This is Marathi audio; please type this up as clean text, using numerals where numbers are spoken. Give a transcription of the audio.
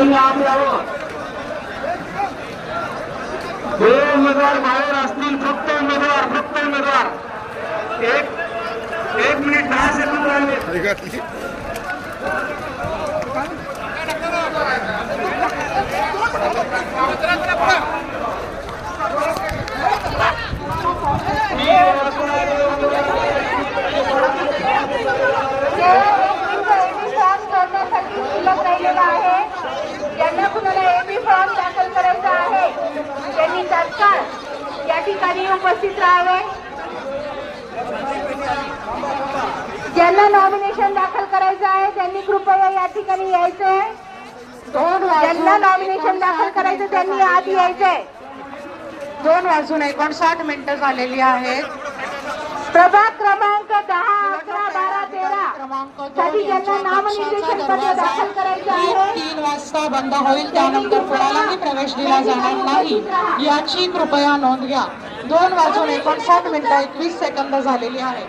सर्वांनी आत यावं. जे उमेदवार बाहेर असतील फक्त उमेदवार एक मिनिट 10 सेकंद राहिले. ज्यांना कुणाला एबी फॉर्म दाखल करायचा आहे त्यांनी तात्काळ या ठिकाणी उपस्थित राहावे. ज्यांना नॉमिनेशन दाखल करायचं आहे त्यांनी कृपया या ठिकाणी यायचंय. ज्यांना नॉमिनेशन दाखल करायचं त्यांनी आत यायचंय. 2:59 झालेली आहेत. प्रभाग क्रमांक 10, 11, 12, 13 साठी ज्यांना नामनिर्देशन पत्र दाखल करायचं आहे 3 वाजता बंद होईल. त्यानंतर कोणालाही प्रवेश दिला जाणार नाही याची कृपया नोंद घ्या. 2:59 झालेली आहे.